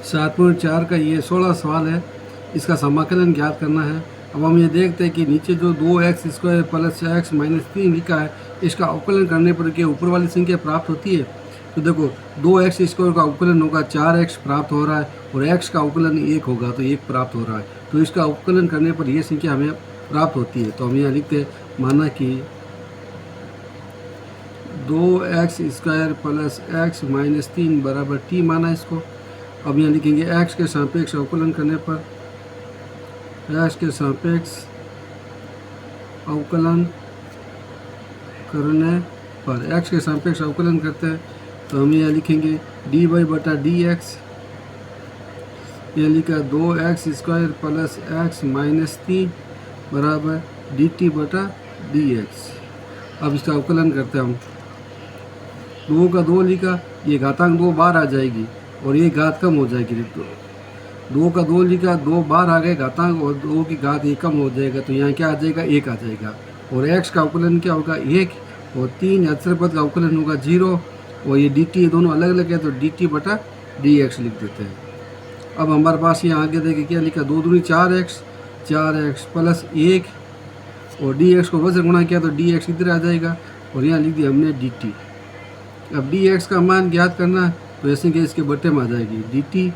7.4 का ये 16 सवाल है, इसका समाकलन ज्ञात करना है। अब हम ये देखते हैं कि नीचे जो 2x² प्लस x माइनस 3 लिखा है, इसका अवकलन करने पर क्या ऊपर वाली संख्या प्राप्त होती है। तो देखो 2x² का अवकलन होगा 4x प्राप्त हो रहा है, और x का अवकलन 1 होगा तो 1 प्राप्त हो रहा है, तो इसका अवकलन करने पर यह संख्या हमें प्राप्त होती है। तो हम यहाँ लिखते हैं, माना कि 2x² प्लस x माइनस 3 बराबर t माना इसको। अब यहाँ लिखेंगे x के सापेक्ष अवकलन करने पर, x के सापेक्ष अवकलन करने पर x के सापेक्ष अवकलन करते हैं, तो हम यहाँ लिखेंगे dy बटा dx। ये लिखा 2x² प्लस x माइनस 3 बराबर dt बटा dx। अब इसका अवकलन करते हैं हम, 2 का 2 लिखा, ये घातांक 2 बार आ जाएगी और ये घात कम हो जाएगी। तो 2 का 2 लिखा, 2 बार आ गए घातांक और 2 की घात 1 कम हो जाएगा, तो यहाँ क्या आ जाएगा, 1 आ जाएगा। और x का अवकलन क्या होगा, 1, और 3 अचर पद का अवकलन होगा 0, और ये dt दोनों अलग अलग है तो dt बटा dx लिख देते हैं। अब हमारे पास यहाँ आगे देखिए क्या लिखा, 2 दूनी 4x प्लस 1, और dx को वजन गुणा किया तो dx इधर आ जाएगा, और यहाँ लिख दिया हमने dt। अब dx का मान ज्ञात करना है, तो ऐसे कि इसके बट्टे में आ जाएगी dt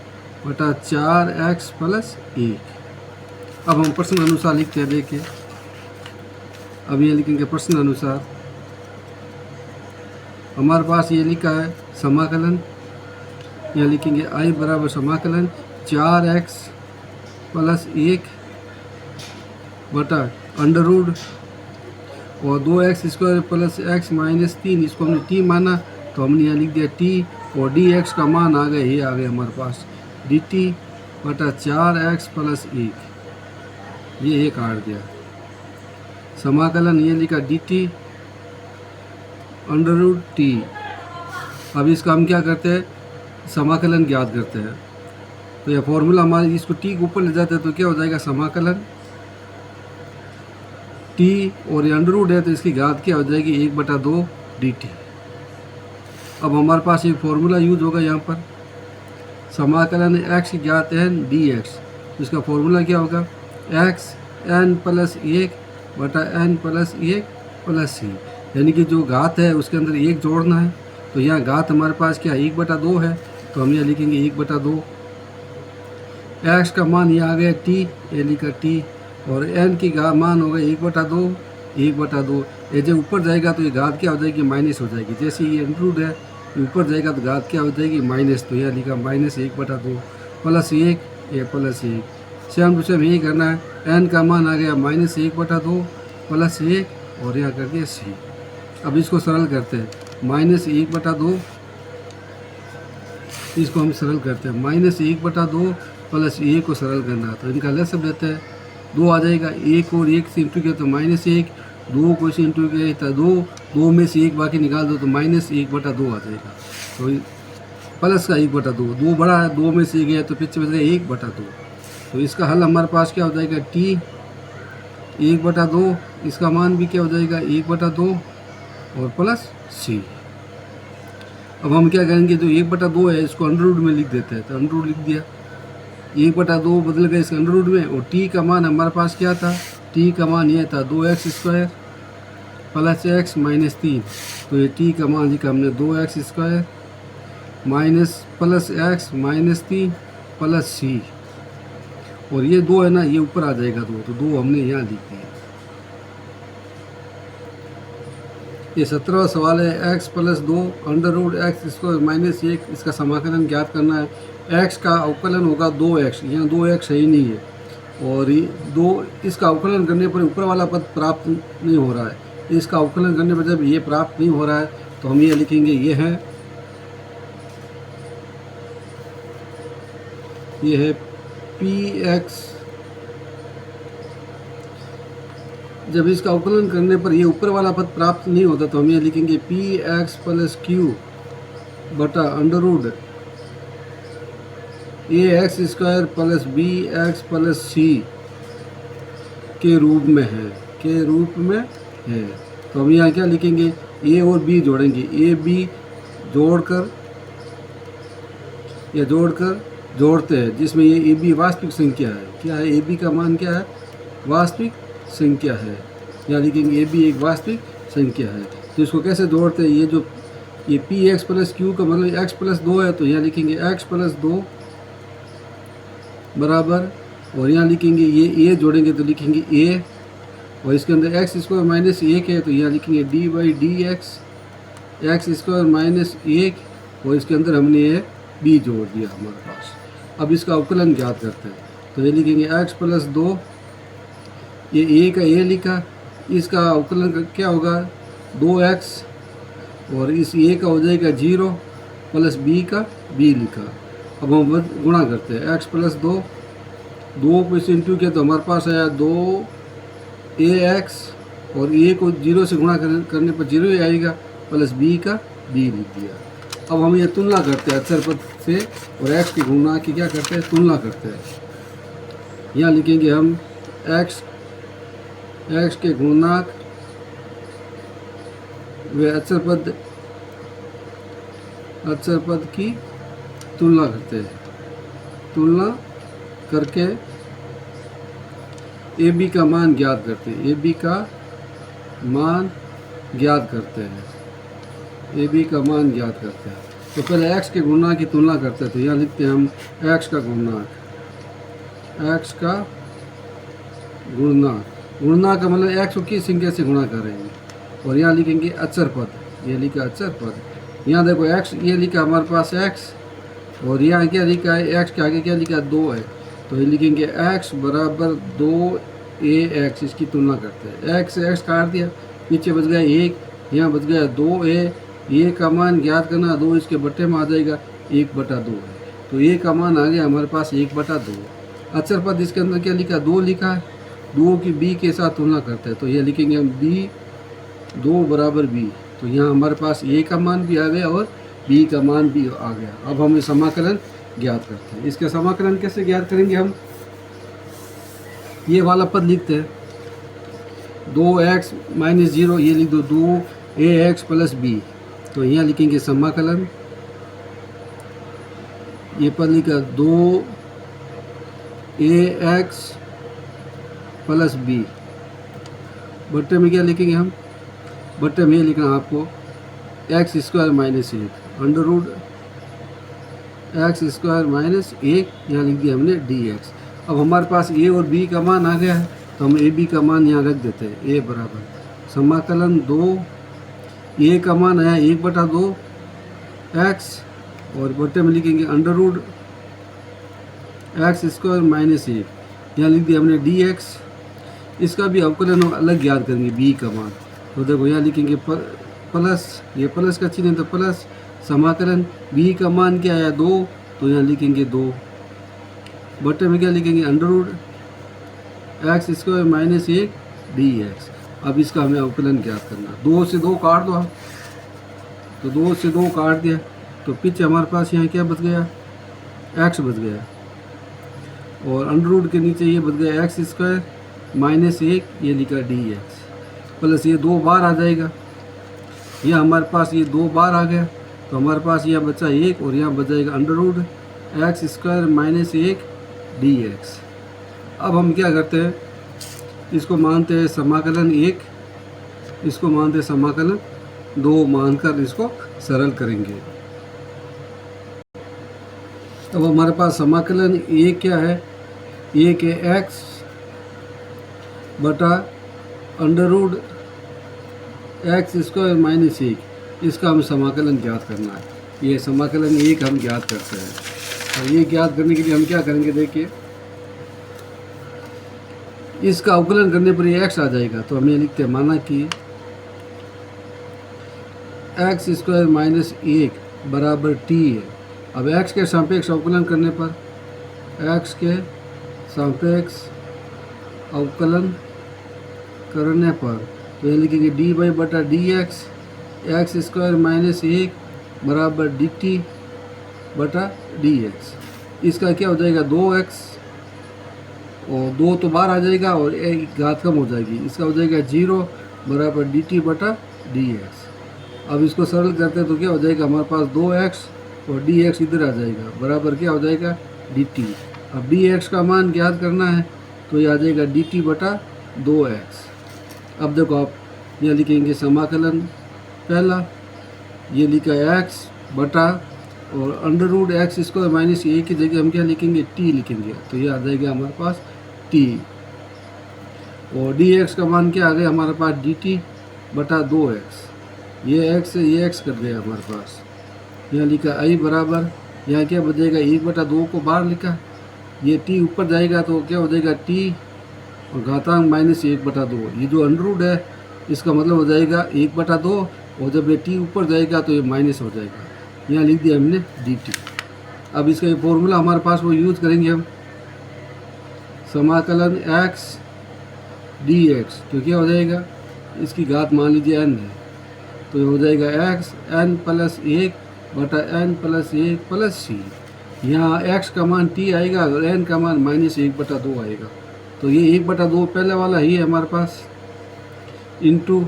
बटा 4x प्लस 1। अब हम प्रश्न अनुसार लिखते हैं, देखिए अब ये लिखेंगे प्रश्न अनुसार। हमारे पास ये लिखा है समाकलन, यहाँ लिखेंगे i बराबर समाकलन 4x प्लस 1 बटा अंडर रूट, और 2x² प्लस x माइनस 3, इसको हमने t माना तो हमने यहाँ लिख दिया t, और dx का मान आ गया, ये आ गया हमारे पास dt बटा 4x प्लस 1, ये काट दिया। समाकलन ये लिखा dt अंडर रूट t। अब इसका हम क्या करते हैं, समाकलन ज्ञात करते हैं। तो यह फॉर्मूला हमारे इसको t के ऊपर ले जाते हैं तो क्या हो जाएगा, समाकलन t, और ये अंडर रूट है तो इसकी घात क्या हो जाएगी, 1/2 dt। अब हमारे पास एक फॉर्मूला यूज होगा यहाँ पर, समाकलन x ज्ञात है dx, तो इसका फॉर्मूला क्या होगा, x n प्लस 1 बटा n प्लस 1 प्लस c, यानी कि जो घात है उसके अंदर 1 जोड़ना है। तो यहाँ घात हमारे पास क्या 1/2 है, तो हम यहाँ लिखेंगे 1/2। x का मान ये आ गया t, ये लिखा t, और n की मान होगा 1/2। ये जब ऊपर जाएगा तो ये घात क्या हो जाएगी, माइनस हो जाएगी। जैसे ये अंडर है, ये ऊपर जाएगा तो घात क्या हो जाएगी, माइनस। तो यहाँ लिखा माइनस 1/2 प्लस 1, ये प्लस 1। सेम टू सेम यही करना है, n का मान आ गया माइनस 1/2 प्लस 1, और यहाँ कर दिया c। अब इसको सरल करते हैं, माइनस 1/2, इसको हम सरल करते हैं, माइनस 1/2 प्लस 1 को सरल करना है तो इनका लसब देते हैं, 2 आ जाएगा, 1 और 1 से इंटू किया तो माइनस 1, 2 को से इंटू किया तो 2 में से 1 बाकी निकाल दो तो माइनस 1/2 आ जाएगा। तो प्लस का 1/2, 2 बड़ा है, 2 में से गया तो पीछे बच गया 1/2। तो इसका हल हमारे पास क्या हो जाएगा, t 1/2, इसका मान भी क्या हो जाएगा 1/2 और प्लस c। अब हम क्या करेंगे, जो 1/2 है इसको अंडर रूट में लिख देते हैं, तो अंडर रूट लिख दिया, 1/2 बदल गया इसके अंडर रूट में, और t का मान हमारे पास क्या था, t का मान ये था 2x² प्लस x माइनस 3। तो ये t का मान लिखा हमने 2x² minus plus x minus 3 plus c, और ये 2 है ना, ये ऊपर आ जाएगा 2, तो 2 हमने यहाँ लिख दिया। ये 17वां सवाल है, x plus 2 under root x² minus 1, इसका समाकलन ज्ञात करना है। x का अवकलन होगा 2x, यहाँ 2x है ही नहीं है, और 2 इसका अवकलन करने पर ऊपर वाला पद प्राप्त नहीं हो रहा है, इसका अवकलन करने पर जब ये प्राप्त नहीं हो रहा है तो हम ये लिखेंगे, ये है px। जब इसका अवकलन करने पर ये ऊपर वाला पद प्राप्त नहीं होता तो हम ये लिखेंगे px प्लस q बटा under root ax² plus bx plus c के रूप में है। तो हम यहाँ क्या लिखेंगे, a और b जोड़ेंगे, a b जोड़कर जोड़ते हैं, जिसमें ये ए बी वास्तविक संख्या है। क्या है? ए बी का मान क्या है? वास्तविक संख्या है। यहाँ लिखेंगे ए बी एक वास्तविक संख्या है। तो इसको कैसे जोड़ते हैं? ये पी एक्स प्लस क्यू का मतलब एक्स प्लस 2 है, तो यहाँ लिखेंगे एक्स प्लस 2 बराबर, और यहाँ लिखेंगे ये ए जोड़ेंगे तो लिखेंगे ए, और इसके अंदर एक्स स्क्वायर माइनस 1 है, तो यहाँ लिखेंगे D by D x square minus 1, और इसके अंदर हमने ये बी जोड़ दिया हमारे पास। अब इसका अवकलन ज्ञात करते हैं, तो ये लिखेंगे एक्स प्लस 2, ये ए का ए लिखा, इसका अवकलन क्या होगा? 2x, और इस ए का हो जाएगा 0 प्लस बी का बी लिखा। अब हम गुणा करते हैं, एक्स प्लस 2 पे इंटू किया तो हमारे पास आया 2ax, और ए को 0 से गुणा करने पर 0 ही आएगा, प्लस बी का बी लिख दिया। अब हम ये तुलना करते हैं अचर पद से, और x की गुणा की क्या करते हैं? तुलना करते हैं। यहाँ लिखेंगे हम x के गुणनाक वे अचर पद की तुलना करते हैं। तुलना करके ए बी का मान ज्ञात करते हैं। ए बी का मान ज्ञात करते हैं। ए बी का मान ज्ञात करते हैं। तो पहले x के गुणा की तुलना करते हैं, तो यहाँ लिखते हैं हम x का गुणनाक। x का गुणनाक का मतलब x को किस संख्या से गुणा करेंगे, और यहाँ लिखेंगे अचर पद। ये लिखा अचर पद। यहाँ देखो x, ये लिखा हमारे पास x, और यहाँ क्या लिखा है? x के आगे क्या लिखा है? 2 है, तो ये लिखेंगे x बराबर 2ax। इसकी तुलना करते हैं। x से x काट दिया, पीछे बच गया 1, यहाँ बच गया 2a। ए का मान ज्ञात करना, 2 इसके बट्टे में आ जाएगा, 1/2 है, तो ए का मान आ गया हमारे पास 1/2। अचर पद इसके अंदर क्या लिखा? 2 लिखा है, 2 की b के साथ तुलना करते हैं, तो ये लिखेंगे हम b 2 बराबर b। तो यहाँ हमारे पास a का मान भी आ गया और b का मान भी आ गया। अब हम समाकलन ज्ञात करते हैं। इसका समाकलन कैसे ज्ञात करेंगे? हम ये वाला पद लिखते हैं, 2x माइनस 0, ये लिख दो 2ax प्लस b। तो यहाँ लिखेंगे समाकलन, ये पद लिखा 2ax प्लस b, बट्टे में क्या लिखेंगे हम? बट्टे में ये लिखना आपको x square minus 1 under root x square minus 1, यहाँ लिख दिया हमने dx। अब हमारे पास a और b का मान आ गया है, तो हम ए बी का मान यहाँ रख देते हैं। a बराबर समाकलन 2, a का मान आया 1/2 x, और बट्टे में लिखेंगे under root x square minus 1, यहाँ लिख दिया हमने dx। इसका भी अवकलन हम अलग याद करेंगे b का मान, तो देखो यहाँ लिखेंगे प्लस, ये प्लस का चिन्ह है तो प्लस, समाकलन b का मान क्या आया 2, तो यहाँ लिखेंगे 2, बट्टे में क्या लिखेंगे? Under root x square minus 1 dx। अब इसका हमें अवकलन ज्ञात करना। 2 से 2 काट दो आप, तो 2 से 2 काट दिया, तो पीछे हमारे पास यहाँ क्या बच गया? x बच गया, और अंडर रूट के नीचे ये बच गया एक्स स्क्वायर माइनस 1, ये लिखा dx, प्लस ये 2 बार आ जाएगा, ये हमारे पास ये 2 बार आ गया, तो हमारे पास यह बचा 1, और यहाँ बच जाएगा under root x square minus 1 dx। अब हम क्या करते हैं? इसको मानते हैं समाकलन 1, इसको मानते हैं समाकलन 2, मानकर इसको सरल करेंगे। अब हमारे पास समाकलन 1 क्या है? 1 है x बटा under root x square minus 1, इसका हम समाकलन ज्ञात करना है। ये समाकलन 1 हम ज्ञात करते हैं, और ये ज्ञात करने के लिए हम क्या करेंगे? देखिए, इसका अवकलन करने पर ये x आ जाएगा, तो हम ये लिखते हैं माना कि एक्स स्क्वायर माइनस 1 बराबर t है। अब x के सापेक्ष अवकलन करने पर, x के सापेक्ष अवकलन करने पर, तो ये लिखेंगे dy बटा dx एक्स स्क्वायर माइनस 1 बराबर dt बटा dx। इसका क्या हो जाएगा? 2x, और 2 तो बाहर आ जाएगा, और एक घात कम हो जाएगी, इसका हो जाएगा 0 बराबर dt बटा dx। अब इसको सरल करते हैं तो क्या हो जाएगा? हमारे पास 2x और dx इधर आ जाएगा, बराबर क्या हो जाएगा? dt। अब dx का मान ज्ञात करना है तो ये आ जाएगा dt बटा 2x। अब देखो आप यहाँ लिखेंगे समाकलन पहला, ये लिखा x बटा और under root x square minus a की जगह हम क्या लिखेंगे t लिखेंगे, तो ये आ जाएगा हमारे पास t। और dx का मान क्या आ गया हमारे पास dt बटा 2x। ये x से ये x कर गया हमारे पास। यहाँ लिखा i बराबर, यहाँ क्या बचेगा 1/2 को बाहर लिखा, ये t ऊपर जाएगा तो क्या हो जाएगा t और घातांक माइनस 1/2। ये जो अंडर रूट है इसका मतलब हो जाएगा 1/2 और जब ये t ऊपर जाएगा तो ये माइनस हो जाएगा। यहाँ लिख दिया हमने dt। अब इसका ये फॉर्मूला हमारे पास वो यूज़ करेंगे हम, समाकलन x dx, तो क्या हो जाएगा इसकी घात मान लीजिए n है, तो ये हो जाएगा x n प्लस 1 बटा n प्लस 1 प्लस c। यहाँ x का मान t आएगा और n का मान माइनस 1/2 आएगा, तो ये 1/2 पहले वाला ही है हमारे पास, इंटू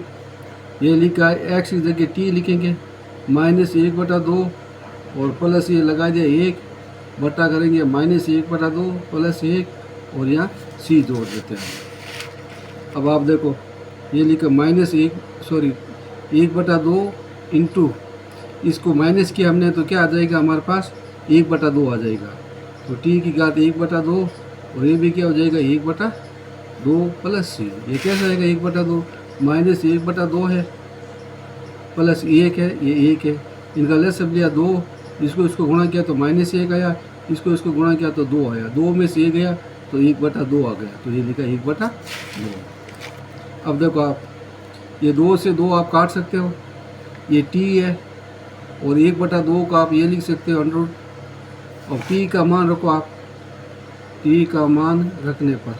ये लिखा है x की जगह t लिखेंगे माइनस 1/2 और प्लस ये लगा दिया 1 बटा करेंगे माइनस 1/2 प्लस 1 और यहाँ c जोड़ देते हैं। अब आप देखो ये लिखा माइनस 1/2 इंटू इसको माइनस किया हमने तो क्या आ जाएगा हमारे पास 1/2 आ जाएगा, तो t की घात 1/2 और ये भी क्या हो जाएगा 1/2 प्लस c। ये कैसे आएगा 1/2, माइनस 1/2 है प्लस 1 है, ये 1 है, इनका लसागु लिया 2, इसको गुणा किया तो माइनस 1 आया, इसको गुणा किया तो 2 आया, 2 में से 1 गया तो 1/2 आ गया, तो ये लिखा 1/2। अब देखो आप ये 2 से 2 आप काट सकते हो, ये t है और 1/2 का आप ये लिख सकते हो अंडर रूट, और t का मान रखो आप, t का मान रखने पर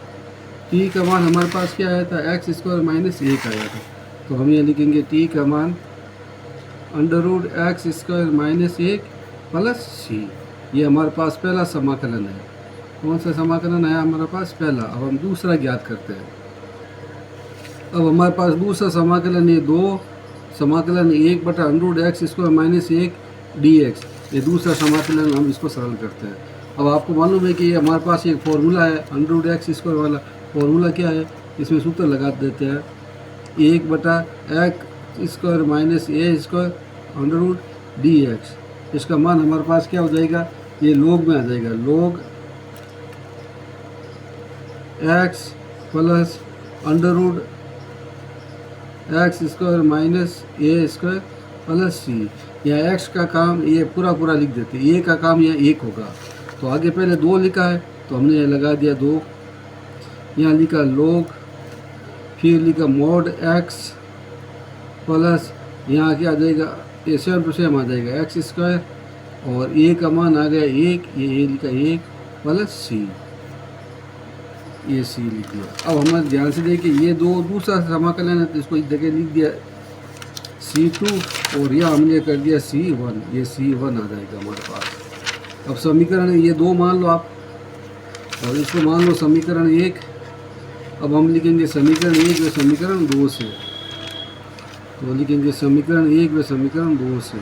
t का मान हमारे पास क्या आया था x स्क्वायर माइनस 1 आया था, तो हम ये लिखेंगे t का मान under root x square minus 1 plus c। ये हमारे पास पहला समाकलन है। कौन सा समाकलन है हमारे पास पहला। अब हम दूसरा ज्ञात करते हैं। अब हमारे पास दूसरा समाकलन ये 2 समाकलन 1 बटा under root x square minus 1 dx, ये दूसरा समाकलन हम इसको सरल करते हैं। अब आपको मालूम है कि ये हमारे पास एक फॉर्मूला है अंडर रूट एक्स स्क्वायर वाला, फॉर्मूला क्या है इसमें सूत्र लगा देते हैं 1 बटा x square minus a square under root dx। इसका मान हमारे पास क्या हो जाएगा, ये लोग में आ जाएगा, log x plus under root x square minus a square plus c. यहाँ एक्स का काम ये पूरा लिख देते, ए का काम यहाँ 1 होगा, तो आगे पहले 2 लिखा है तो हमने ये लगा दिया 2, यहाँ लिखा लोग, फिर लिखा मोड एक्स प्लस यहाँ क्या आ जाएगा ये सेम टू सेम आ जाएगा एक्स स्क्वायर और ए का मान आ गया 1, ये लिखा 1 प्लस सी, ये सी लिख दिया। अब हमें ध्यान से देखिए ये दूसरा समाकलन है तो इसको इस जगह लिख दिया C2 और यह हमने कर दिया C1, ये C1 आ जाएगा हमारे पास। अब समीकरण ये 2 मान लो आप और इसको मान लो समीकरण 1। अब हम लिखेंगे समीकरण 1 व समीकरण 2 से, तो लिखेंगे समीकरण 1 व समीकरण 2 से,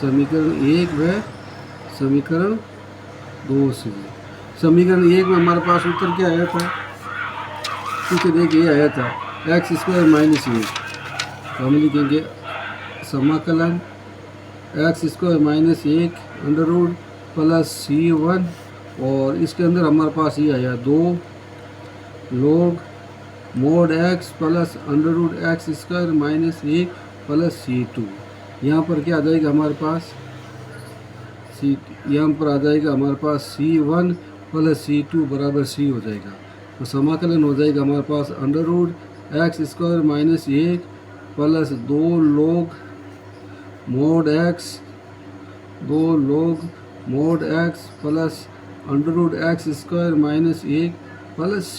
समीकरण 1 व समीकरण 2 से। समीकरण 1 में हमारे पास उत्तर क्या आया था, क्योंकि देखिए ये आया था एक्स स्क्वायर माइनस 1, तो हम लिखेंगे समाकलन x square minus 1 under root plus C1 और इसके अंदर हमारे पास ये आया 2 लोग mod x plus under root x square minus 1 plus C2। यहाँ पर क्या आ जाएगा हमारे पास यहाँ पर आ जाएगा हमारे पास C1 प्लस C2 बराबर C हो जाएगा, तो समाकलन हो जाएगा हमारे पास under root x square minus 1 plus 2 लोग mod x plus under root x square minus 1 plus C।